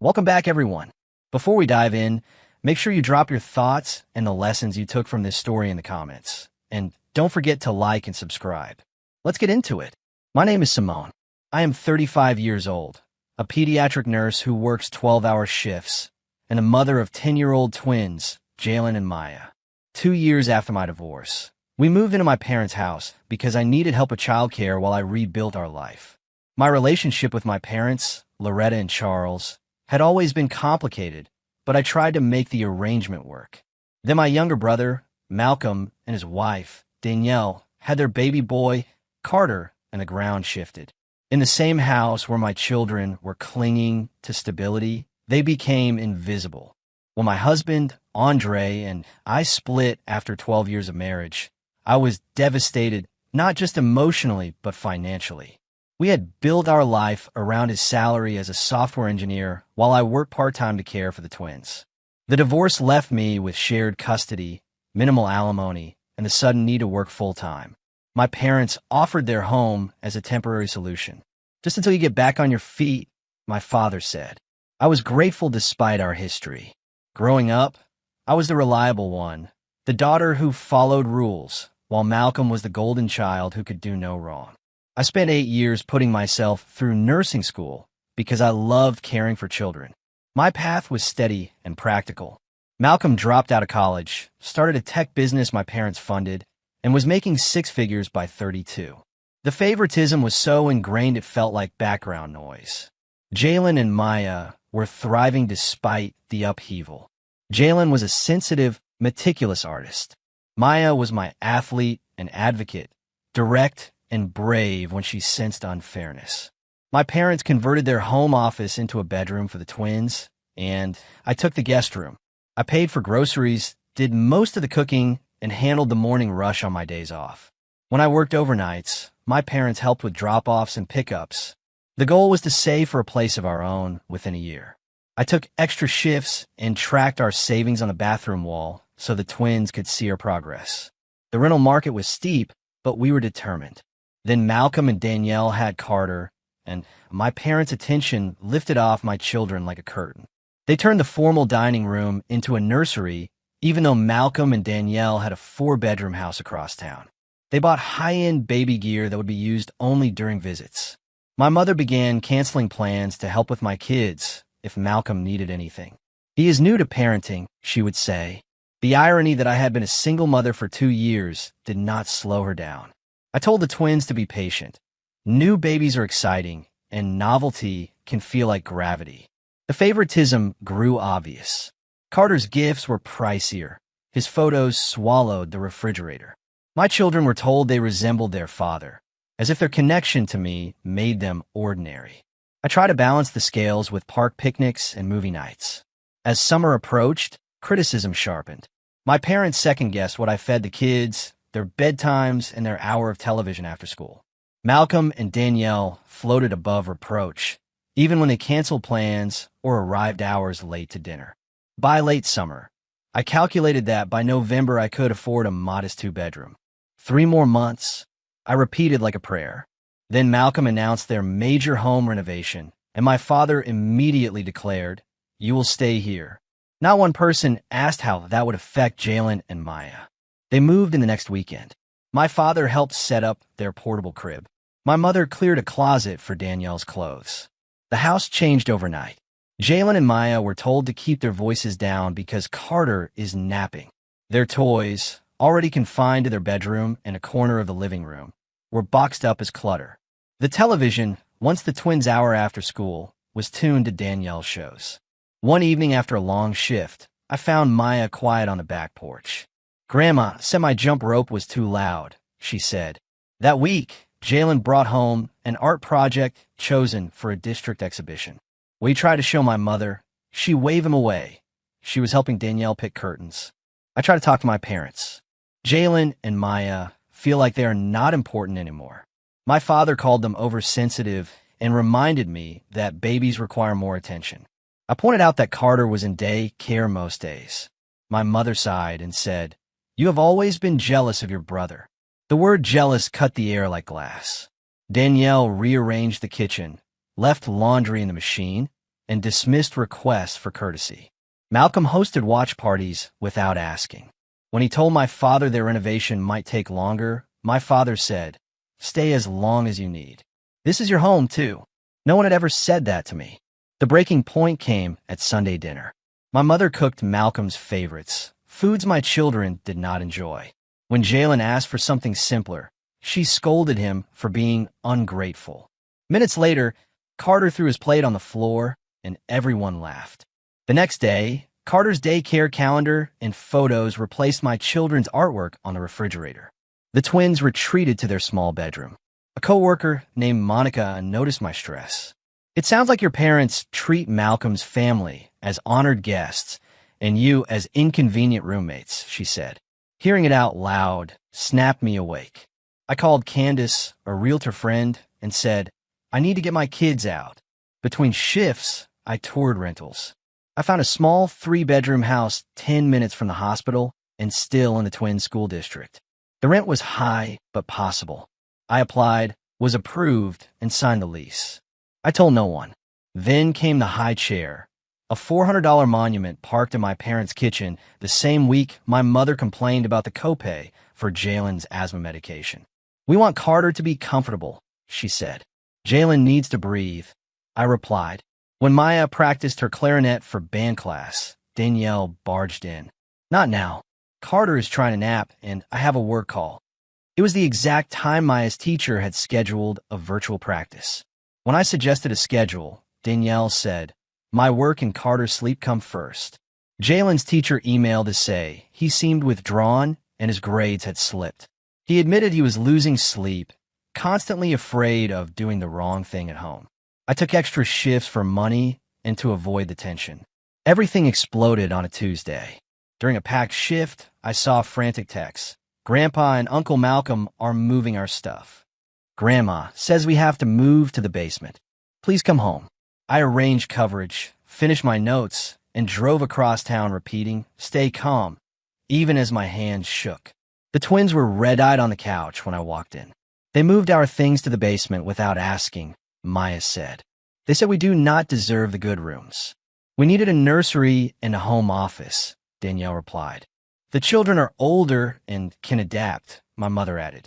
Welcome back, everyone. Before we dive in, make sure you drop your thoughts and the lessons you took from this story in the comments. And don't forget to like and subscribe. Let's get into it. My name is Simone. I am 35 years old, a pediatric nurse who works 12-hour shifts, and a mother of 10-year-old twins, Jalen and Maya. 2 years after my divorce, we moved into my parents' house because I needed help with childcare while I rebuilt our life. My relationship with my parents, Loretta and Charles, had always been complicated, but I tried to make the arrangement work. Then my younger brother, Malcolm, and his wife, Danielle, had their baby boy, Carter, and the ground shifted. In the same house where my children were clinging to stability, they became invisible. When my husband, Andre, and I split after 12 years of marriage, I was devastated, not just emotionally, but financially. We had built our life around his salary as a software engineer while I worked part-time to care for the twins. The divorce left me with shared custody, minimal alimony, and the sudden need to work full-time. My parents offered their home as a temporary solution. Just until you get back on your feet, my father said. I was grateful despite our history. Growing up, I was the reliable one, the daughter who followed rules, while Malcolm was the golden child who could do no wrong. I spent 8 years putting myself through nursing school because I loved caring for children. My path was steady and practical. Malcolm dropped out of college, started a tech business my parents funded, and was making six figures by 32. The favoritism was so ingrained it felt like background noise. Jalen and Maya were thriving despite the upheaval. Jalen was a sensitive, meticulous artist. Maya was my athlete and advocate, direct and brave when she sensed unfairness. My parents converted their home office into a bedroom for the twins, and I took the guest room. I paid for groceries, did most of the cooking, and handled the morning rush on my days off. When I worked overnights, my parents helped with drop-offs and pickups. The goal was to save for a place of our own within a year. I took extra shifts and tracked our savings on the bathroom wall so the twins could see our progress. The rental market was steep, but we were determined. Then Malcolm and Danielle had Carter, and my parents' attention lifted off my children like a curtain. They turned the formal dining room into a nursery, even though Malcolm and Danielle had a 4-bedroom house across town. They bought high-end baby gear that would be used only during visits. My mother began canceling plans to help with my kids if Malcolm needed anything. He is new to parenting, she would say. The irony that I had been a single mother for 2 years did not slow her down. I told the twins to be patient. New babies are exciting, and novelty can feel like gravity. The favoritism grew obvious. Carter's gifts were pricier. His photos swallowed the refrigerator. My children were told they resembled their father, as if their connection to me made them ordinary. I tried to balance the scales with park picnics and movie nights. As summer approached, criticism sharpened. My parents second-guessed what I fed the kids, their bedtimes, and their hour of television after school. Malcolm and Danielle floated above reproach, even when they canceled plans or arrived hours late to dinner. By late summer, I calculated that by November I could afford a modest 2-bedroom. 3 more months, I repeated like a prayer. Then Malcolm announced their major home renovation, and my father immediately declared, "You will stay here." Not one person asked how that would affect Jalen and Maya. They moved in the next weekend. My father helped set up their portable crib. My mother cleared a closet for Danielle's clothes. The house changed overnight. Jalen and Maya were told to keep their voices down because Carter is napping. Their toys, already confined to their bedroom and a corner of the living room, were boxed up as clutter. The television, once the twins' hour after school, was tuned to Danielle's shows. One evening after a long shift, I found Maya quiet on the back porch. "Grandma said my jump rope was too loud," she said. That week, Jalen brought home an art project chosen for a district exhibition. When he tried to show my mother, she waved him away. She was helping Danielle pick curtains. I tried to talk to my parents. Jalen and Maya feel like they are not important anymore. My father called them oversensitive and reminded me that babies require more attention. I pointed out that Carter was in day care most days. My mother sighed and said, "You have always been jealous of your brother." The word jealous cut the air like glass. Danielle rearranged the kitchen, left laundry in the machine, and dismissed requests for courtesy. Malcolm hosted watch parties without asking. When he told my father their renovation might take longer, my father said, "Stay as long as you need. This is your home, too." No one had ever said that to me. The breaking point came at Sunday dinner. My mother cooked Malcolm's favorites, foods my children did not enjoy. When Jalen asked for something simpler, she scolded him for being ungrateful. Minutes later, Carter threw his plate on the floor, and everyone laughed. The next day, Carter's daycare calendar and photos replaced my children's artwork on the refrigerator. The twins retreated to their small bedroom. A coworker named Monica noticed my stress. "It sounds like your parents treat Malcolm's family as honored guests and you as inconvenient roommates," she said. Hearing it out loud snapped me awake. I called Candace, a realtor friend, and said, "I need to get my kids out." Between shifts, I toured rentals. I found a small 3-bedroom house 10 minutes from the hospital and still in the Twin School District. The rent was high, but possible. I applied, was approved, and signed the lease. I told no one. Then came the high chair, a $400 monument parked in my parents' kitchen the same week my mother complained about the copay for Jalen's asthma medication. "We want Carter to be comfortable," she said. "Jalen needs to breathe," I replied. When Maya practiced her clarinet for band class, Danielle barged in. "Not now. Carter is trying to nap, and I have a work call." It was the exact time Maya's teacher had scheduled a virtual practice. When I suggested a schedule, Danielle said, "My work and Carter's sleep come first." Jalen's teacher emailed to say he seemed withdrawn and his grades had slipped. He admitted he was losing sleep, constantly afraid of doing the wrong thing at home. I took extra shifts for money and to avoid the tension. Everything exploded on a Tuesday. During a packed shift, I saw frantic texts. "Grandpa and Uncle Malcolm are moving our stuff. Grandma says we have to move to the basement. Please come home." I arranged coverage, finished my notes, and drove across town repeating, "Stay calm," even as my hands shook. The twins were red-eyed on the couch when I walked in. "They moved our things to the basement without asking," Maya said. "They said we do not deserve the good rooms. We needed a nursery and a home office," Danielle replied. "The children are older and can adapt," my mother added.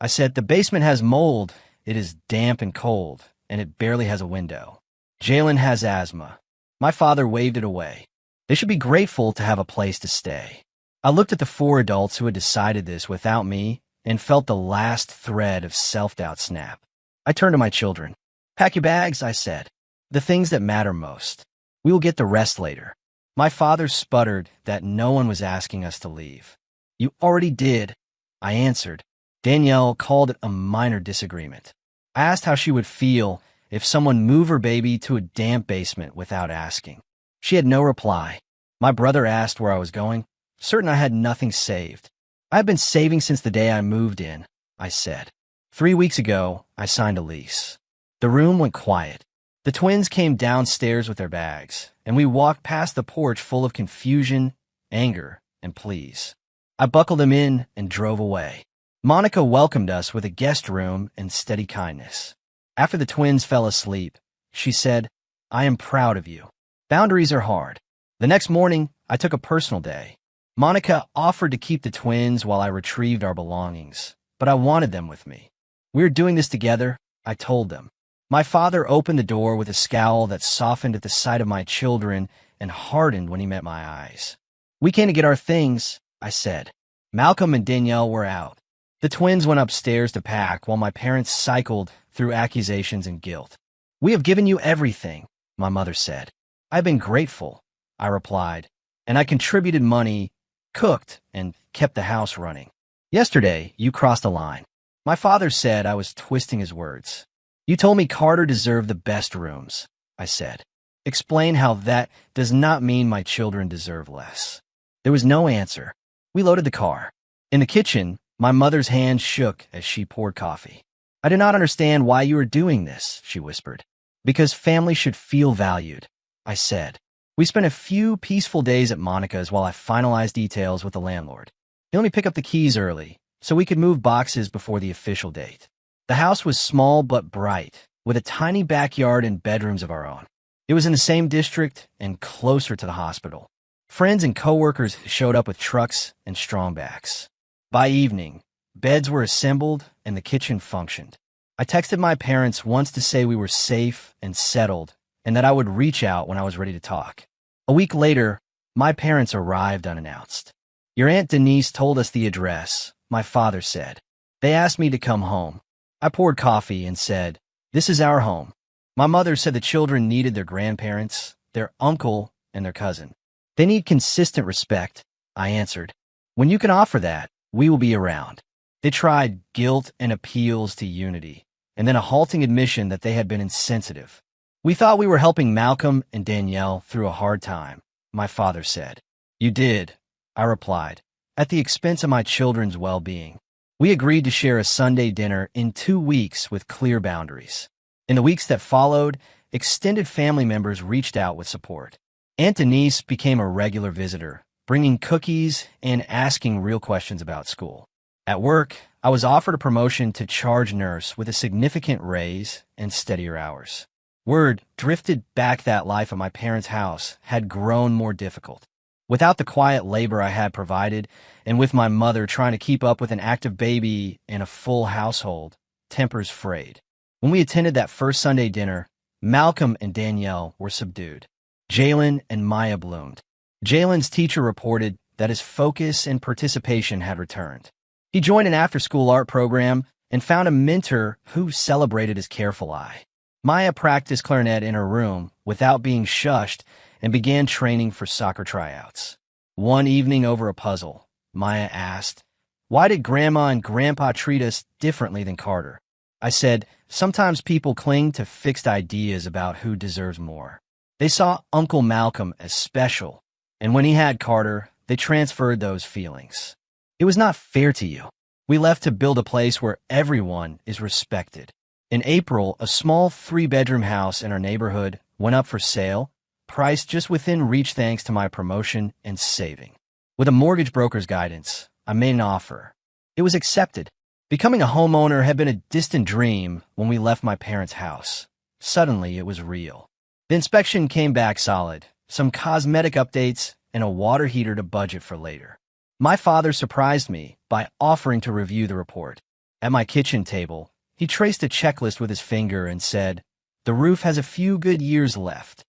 I said, "The basement has mold, it is damp and cold, and it barely has a window. Jalen has asthma." My father waved it away. They should be grateful to have a place to stay. I looked at the 4 adults who had decided this without me and felt the last thread of self-doubt snap. I turned to my children. "Pack your bags," I said. "The things that matter most. We will get the rest later." My father sputtered that no one was asking us to leave. "You already did," I answered. Danielle called it a minor disagreement. I asked how she would feel if someone moved her baby to a damp basement without asking. She had no reply. My brother asked where I was going, certain I had nothing saved. "I have been saving since the day I moved in," I said. 3 weeks ago, I signed a lease. The room went quiet. The twins came downstairs with their bags, and we walked past the porch full of confusion, anger, and pleas. I buckled them in and drove away. Monica welcomed us with a guest room and steady kindness. After the twins fell asleep, she said, "I am proud of you. Boundaries are hard." The next morning, I took a personal day. Monica offered to keep the twins while I retrieved our belongings, but I wanted them with me. "We're doing this together," I told them. My father opened the door with a scowl that softened at the sight of my children and hardened when he met my eyes. "We came to get our things," I said. Malcolm and Danielle were out. The twins went upstairs to pack while my parents cycled through accusations and guilt. "We have given you everything," my mother said. "I've been grateful," I replied, "and I contributed money, cooked, and kept the house running. Yesterday, you crossed the line." My father said I was twisting his words. "You told me Carter deserved the best rooms," I said. "Explain how that does not mean my children deserve less." There was no answer. We loaded the car. In the kitchen, my mother's hand shook as she poured coffee. "I do not understand why you are doing this," she whispered. "Because family should feel valued," I said. We spent a few peaceful days at Monica's while I finalized details with the landlord. He let me pick up the keys early, so we could move boxes before the official date. The house was small but bright, with a tiny backyard and bedrooms of our own. It was in the same district and closer to the hospital. Friends and coworkers showed up with trucks and strongbacks. By evening, beds were assembled and the kitchen functioned. I texted my parents once to say we were safe and settled and that I would reach out when I was ready to talk. A week later, my parents arrived unannounced. "Your Aunt Denise told us the address," my father said. "They asked me to come home." I poured coffee and said, "This is our home." My mother said the children needed their grandparents, their uncle, and their cousin. "They need consistent respect," I answered. "When you can offer that, we will be around." They tried guilt and appeals to unity, and then a halting admission that they had been insensitive. "We thought we were helping Malcolm and Danielle through a hard time," my father said. "You did," I replied, "at the expense of my children's well-being." We agreed to share a Sunday dinner in 2 weeks with clear boundaries. In the weeks that followed, extended family members reached out with support. Aunt Denise became a regular visitor, bringing cookies and asking real questions about school. At work, I was offered a promotion to charge nurse with a significant raise and steadier hours. Word drifted back that life at my parents' house had grown more difficult. Without the quiet labor I had provided, and with my mother trying to keep up with an active baby and a full household, tempers frayed. When we attended that first Sunday dinner, Malcolm and Danielle were subdued. Jalen and Maya bloomed. Jalen's teacher reported that his focus and participation had returned. He joined an after-school art program and found a mentor who celebrated his careful eye. Maya practiced clarinet in her room without being shushed and began training for soccer tryouts. One evening over a puzzle, Maya asked, "Why did Grandma and Grandpa treat us differently than Carter?" I said, "Sometimes people cling to fixed ideas about who deserves more. They saw Uncle Malcolm as special, and when he had Carter, they transferred those feelings. It was not fair to you. We left to build a place where everyone is respected." In April, a small 3-bedroom house in our neighborhood went up for sale, priced just within reach thanks to my promotion and saving. With a mortgage broker's guidance, I made an offer. It was accepted. Becoming a homeowner had been a distant dream when we left my parents' house. Suddenly, it was real. The inspection came back solid, some cosmetic updates, and a water heater to budget for later. My father surprised me by offering to review the report. At my kitchen table, he traced a checklist with his finger and said, "The roof has a few good years left."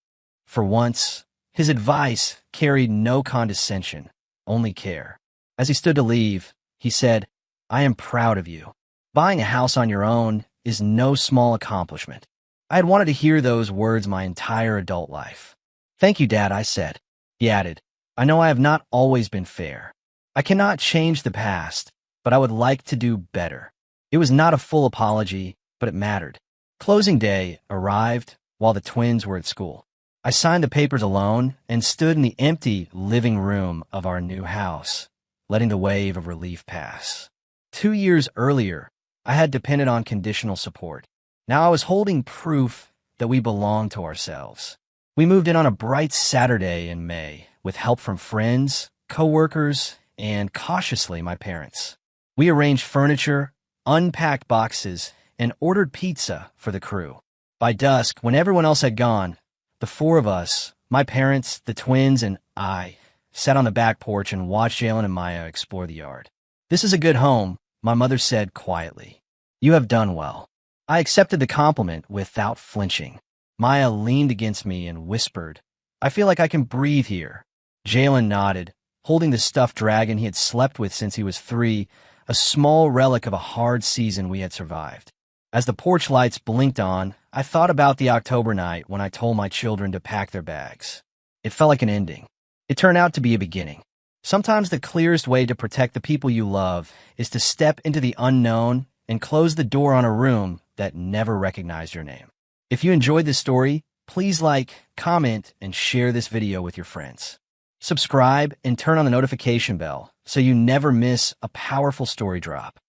For once, his advice carried no condescension, only care. As he stood to leave, he said, "I am proud of you. Buying a house on your own is no small accomplishment." I had wanted to hear those words my entire adult life. "Thank you, Dad," I said. He added, "I know I have not always been fair. I cannot change the past, but I would like to do better." It was not a full apology, but it mattered. Closing day arrived while the twins were at school. I signed the papers alone and stood in the empty living room of our new house, letting the wave of relief pass. 2 years earlier, I had depended on conditional support. Now I was holding proof that we belonged to ourselves. We moved in on a bright Saturday in May with help from friends, coworkers, and cautiously my parents. We arranged furniture, unpacked boxes, and ordered pizza for the crew. By dusk, when everyone else had gone, the 4 of us, my parents, the twins, and I, sat on the back porch and watched Jalen and Maya explore the yard. "This is a good home," my mother said quietly. "You have done well." I accepted the compliment without flinching. Maya leaned against me and whispered, "I feel like I can breathe here." Jalen nodded, holding the stuffed dragon he had slept with since he was 3, a small relic of a hard season we had survived. As the porch lights blinked on, I thought about the October night when I told my children to pack their bags. It felt like an ending. It turned out to be a beginning. Sometimes the clearest way to protect the people you love is to step into the unknown and close the door on a room that never recognized your name. If you enjoyed this story, please like, comment, and share this video with your friends. Subscribe and turn on the notification bell so you never miss a powerful story drop.